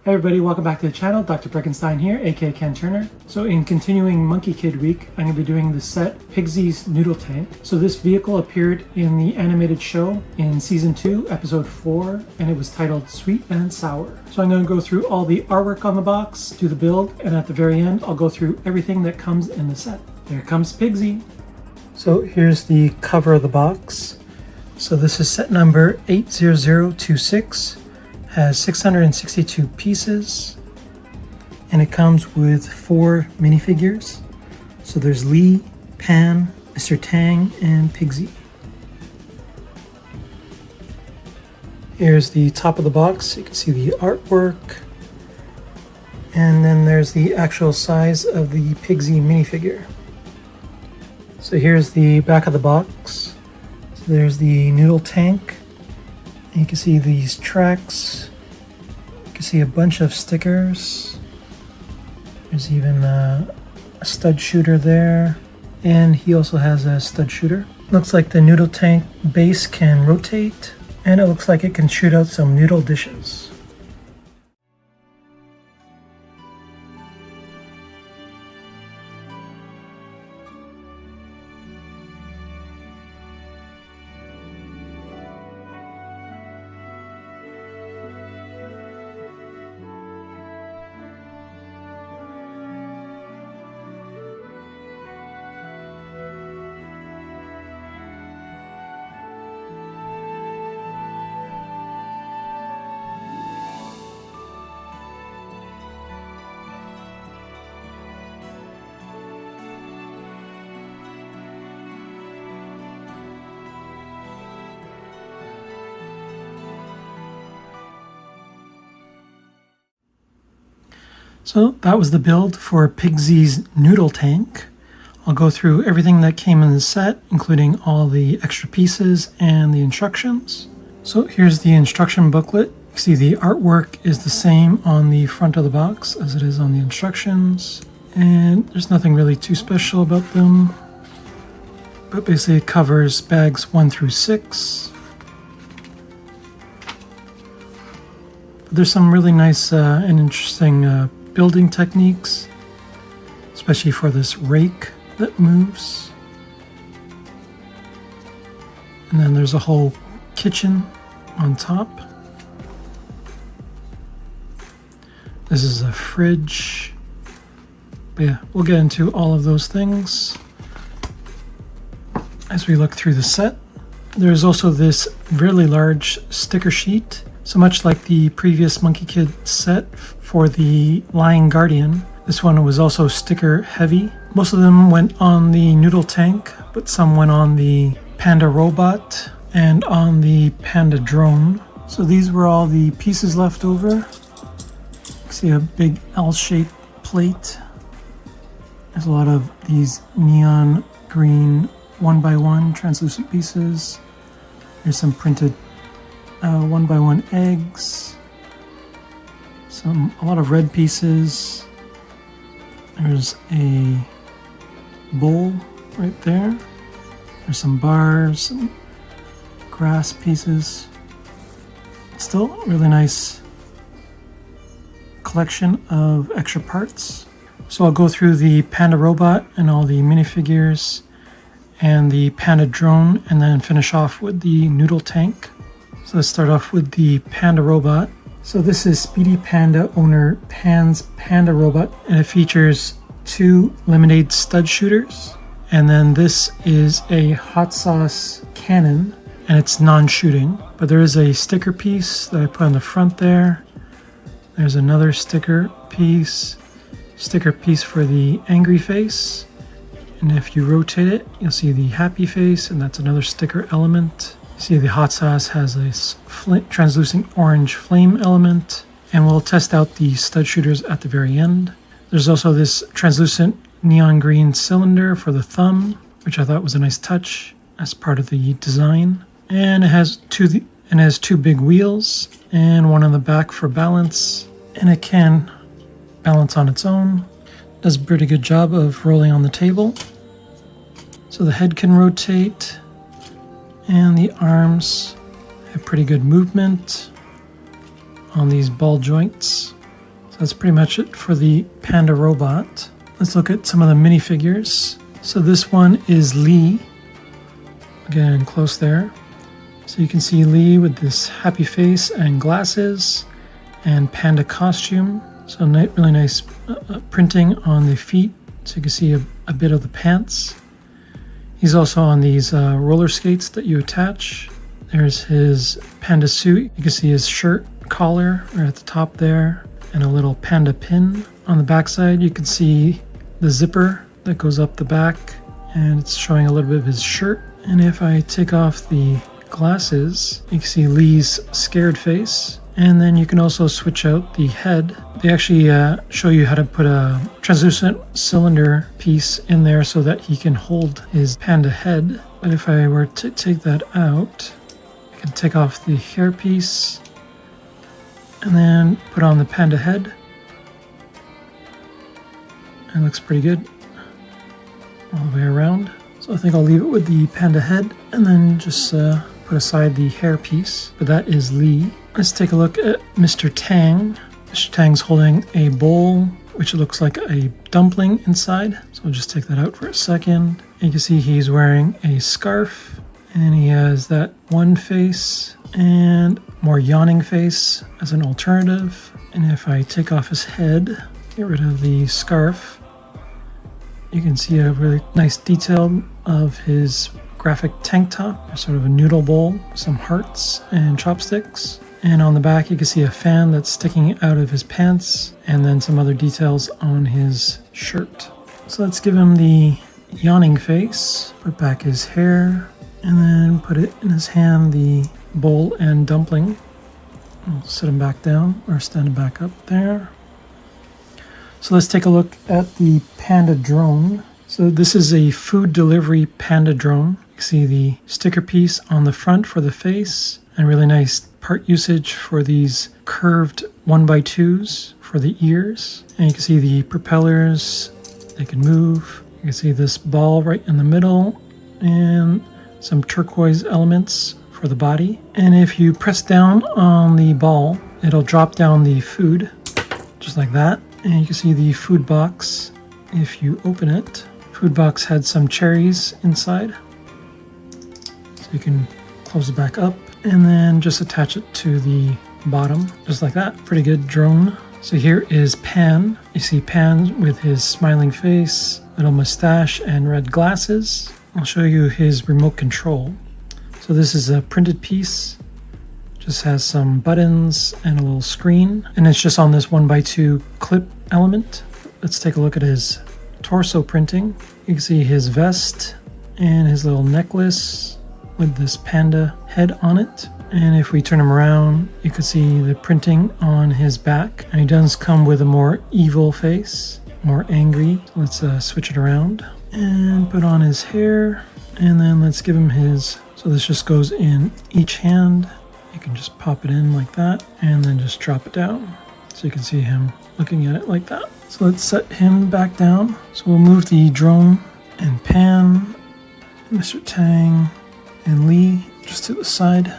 Hey everybody, welcome back to the channel. Dr. Brickenstein here, aka Ken Turner. So in continuing Monkie Kid week, I'm going to be doing the set Pigsy's Noodle Tank. So this vehicle appeared in the animated show in season 2, episode 4, and it was titled Sweet and Sour. So I'm going to go through all the artwork on the box, do the build, and at the very end, I'll go through everything that comes in the set. There comes Pigsy. So here's the cover of the box. So this is set number 80026. Has 662 pieces, and it comes with 4 minifigures. So there's Lee, Pan, Mr. Tang, and Pigsy. Here's the top of the box. You can see the artwork, and then there's the actual size of the Pigsy minifigure. So here's the back of the box. So there's the Noodle tank. You can see these tracks. You can see a bunch of stickers. There's even a stud shooter there. And he also has a stud shooter. Looks like the noodle tank base can rotate. And it looks like it can shoot out some noodle dishes. So that was the build for Pigsy's Noodle Tank. I'll go through everything that came in the set, including all the extra pieces and the instructions. So here's the instruction booklet. You can see the artwork is the same on the front of the box as it is on the instructions. And there's nothing really too special about them. But basically it covers bags 1 through 6. But there's some really nice and interesting building techniques, especially for this rake that moves. And then there's a whole kitchen on top. This is a fridge. But yeah, we'll get into all of those things as we look through the set. There's also this really large sticker sheet. So much like the previous Monkie Kid set for the Lion Guardian, this one was also sticker heavy. Most of them went on the Noodle tank, but some went on the Panda robot and on the Panda drone. So these were all the pieces left over. You can see a big L-shaped plate. There's a lot of these neon green 1x1 translucent pieces. There's some printed 1x1 eggs, a lot of red pieces. There's a bowl right there. There's some bars, some grass pieces. Still really nice collection of extra parts. So I'll go through the Panda robot and all the minifigures and the Panda drone, and then finish off with the Noodle tank. So let's start off with the Panda robot. So this is Speedy Panda owner Pan's Panda robot, and it features 2 lemonade stud shooters. And then this is a hot sauce cannon, and it's non-shooting. But there is a sticker piece that I put on the front there. There's another sticker piece for the angry face. And if you rotate it, you'll see the happy face, and that's another sticker element. See, the hot sauce has a translucent orange flame element, and we'll test out the stud shooters at the very end. There's also this translucent neon green cylinder for the thumb, which I thought was a nice touch as part of the design. And it has two big wheels and one on the back for balance, and it can balance on its own. Does a pretty good job of rolling on the table. So the head can rotate, and the arms have pretty good movement on these ball joints. that's pretty much it for the panda robot. Let's look at some of the minifigures. So this one is Lee. Again, close there. So you can see Lee with this happy face and glasses and panda costume. So really nice printing on the feet. So you can see a bit of the pants. He's also on these roller skates that you attach. There's his panda suit. You can see his shirt collar right at the top there and a little panda pin. On the back side, you can see the zipper that goes up the back, and it's showing a little bit of his shirt. And if I take off the glasses, you can see Lee's scared face. And then you can also switch out the head. They actually show you how to put a translucent cylinder piece in there so that he can hold his panda head. But if I were to take that out, I can take off the hair piece and then put on the panda head. It looks pretty good all the way around. So I think I'll leave it with the panda head and then just put aside the hair piece. But that is Lee. Let's take a look at Mr. Tang. Mr. Tang's holding a bowl, which looks like a dumpling inside. So I'll just take that out for a second. And you can see he's wearing a scarf and he has that one face and more yawning face as an alternative. And if I take off his head, get rid of the scarf, you can see a really nice detail of his graphic tank top. There's sort of a noodle bowl, some hearts and chopsticks. And on the back, you can see a fan that's sticking out of his pants and then some other details on his shirt. So let's give him the yawning face, put back his hair, and then put it in his hand, the bowl and dumpling. I'll sit him back down or stand him back up there. So let's take a look at the panda drone. So this is a food delivery panda drone. You can see the sticker piece on the front for the face and really nice part usage for these curved 1x2s for the ears. And you can see the propellers, they can move. You can see this ball right in the middle and some turquoise elements for the body. And if you press down on the ball, it'll drop down the food just like that. And you can see the food box if you open it. Food box had some cherries inside. So you can close it back up and then just attach it to the bottom, just like that. Pretty good drone. So here is Pan. You see Pan with his smiling face, little mustache, and red glasses. I'll show you his remote control. So this is a printed piece. Just has some buttons and a little screen, and it's just on this 1x2 clip element. Let's take a look at his torso printing. You can see his vest and his little necklace with this panda head on it. And if we turn him around, you can see the printing on his back. And he does come with a more evil face, more angry. Let's switch it around and put on his hair. And then let's give him his, so this just goes in each hand. You can just pop it in like that and then just drop it down. So you can see him looking at it like that. So let's set him back down. So we'll move the drone and Pan, Mr. Tang, and Lee just to the side.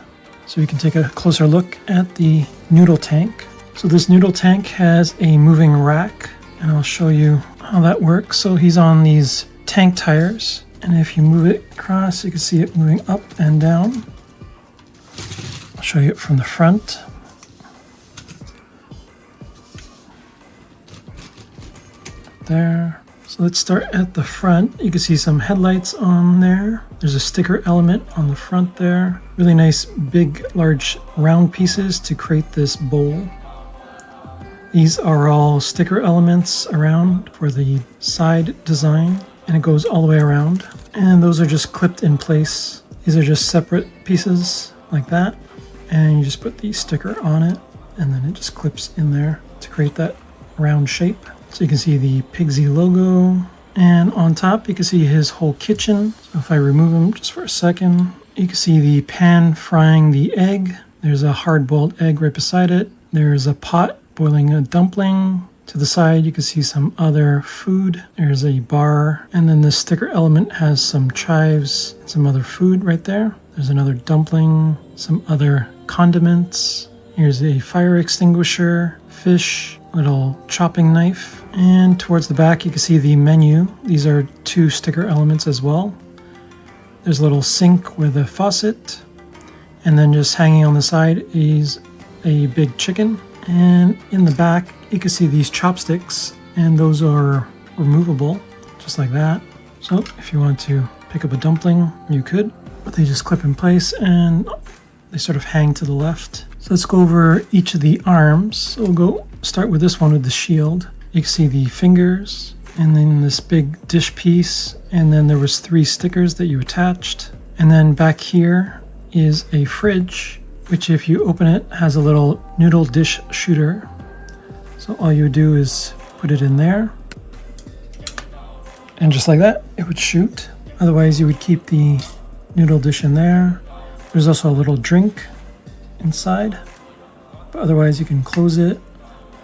So you can take a closer look at the noodle tank. So this noodle tank has a moving rack, and I'll show you how that works. So he's on these tank tires, and if you move it across, you can see it moving up and down. I'll show you it from the front. There. So let's start at the front. You can see some headlights on there. There's a sticker element on the front there. Really nice big large round pieces to create this bowl. These are all sticker elements around for the side design, and it goes all the way around. And those are just clipped in place. These are just separate pieces like that, and you just put the sticker on it, and then it just clips in there to create that round shape. So you can see the Pigsy logo, and on top you can see his whole kitchen. So if I remove him just for a second, you can see the pan frying the egg. There's a hard-boiled egg right beside it. There's a pot boiling a dumpling. To the side you can see some other food. There's a bar, and then the sticker element has some chives, some other food right there. There's another dumpling, some other condiments. Here's a fire extinguisher, fish, little chopping knife. And towards the back you can see the menu. These are 2 sticker elements as well. There's a little sink with a faucet, and then just hanging on the side is a big chicken. And in the back you can see these chopsticks, and those are removable just like that. So if you want to pick up a dumpling you could, but they just clip in place and they sort of hang to the left. So let's go over each of the arms. So we'll start with this one with the shield. You can see the fingers, and then this big dish piece, and then there was 3 stickers that you attached. And then back here is a fridge, which if you open it has a little noodle dish shooter. So all you would do is put it in there, and just like that it would shoot. Otherwise you would keep the noodle dish in there. There's also a little drink inside, but otherwise you can close it.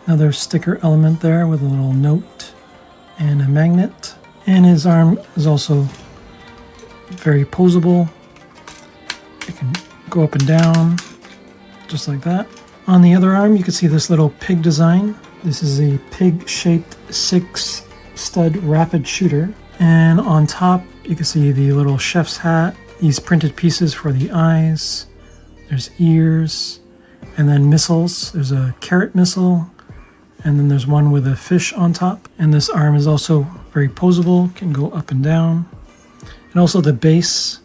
Another sticker element there with a little note and a magnet. And his arm is also very posable. It can go up and down just like that. On the other arm you can see this little pig design. This is a pig-shaped 6-stud rapid shooter. And on top you can see the little chef's hat, these printed pieces for the eyes, there's ears, and then missiles. There's a carrot missile, and then there's one with a fish on top. And this arm is also very posable, can go up and down. And also the base,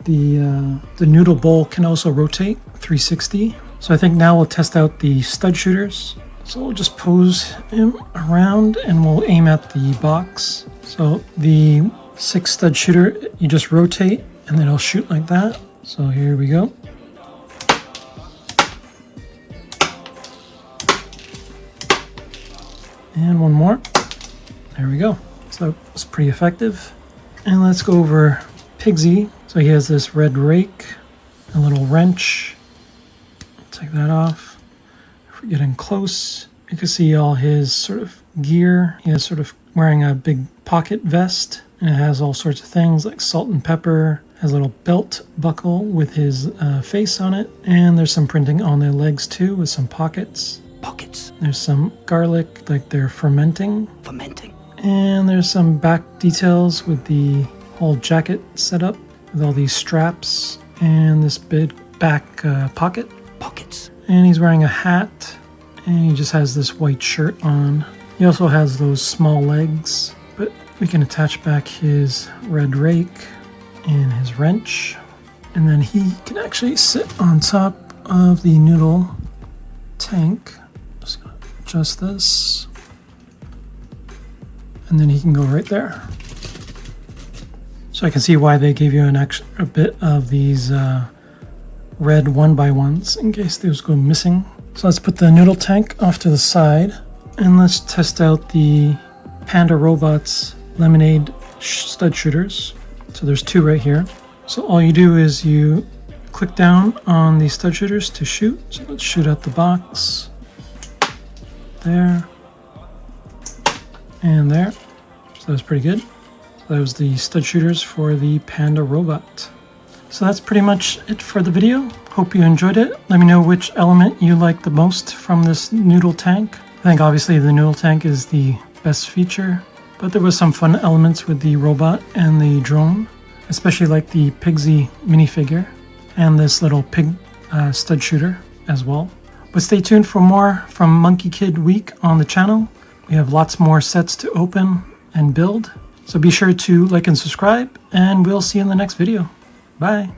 the noodle bowl can also rotate 360. So I think now we'll test out the stud shooters. So we'll just pose him around and we'll aim at the box. So the 6 stud shooter, you just rotate and then it'll shoot like that. So here we go. And one more. There we go. So it's pretty effective. And let's go over Pigsy. So he has this red rake, a little wrench. Take that off. If we're getting close, you can see all his sort of gear. He is sort of wearing a big pocket vest, and it has all sorts of things like salt and pepper. Has a little belt buckle with his face on it, and there's some printing on the legs too with some pockets. There's some garlic, like they're fermenting. And there's some back details with the whole jacket set up with all these straps and this big back pocket. And he's wearing a hat, and he just has this white shirt on. He also has those small legs, but we can attach back his red rake and his wrench. And then he can actually sit on top of the noodle tank. Just gonna adjust this. And then he can go right there. So I can see why they gave you a bit of these red 1x1s in case those go missing. So let's put the noodle tank off to the side, and let's test out the Panda Robots Lemonade stud shooters. So there's 2 right here. So all you do is you click down on the stud shooters to shoot. So let's shoot out the box. There. And there. So that was pretty good. So that was the stud shooters for the Panda Robot. So that's pretty much it for the video. Hope you enjoyed it. Let me know which element you like the most from this noodle tank. I think obviously the noodle tank is the best feature, but there was some fun elements with the robot and the drone, especially like the Pigsy minifigure and this little pig stud shooter as well. But stay tuned for more from Monkie Kid Week on the channel. We have lots more sets to open and build. So be sure to like and subscribe, and we'll see you in the next video. Bye.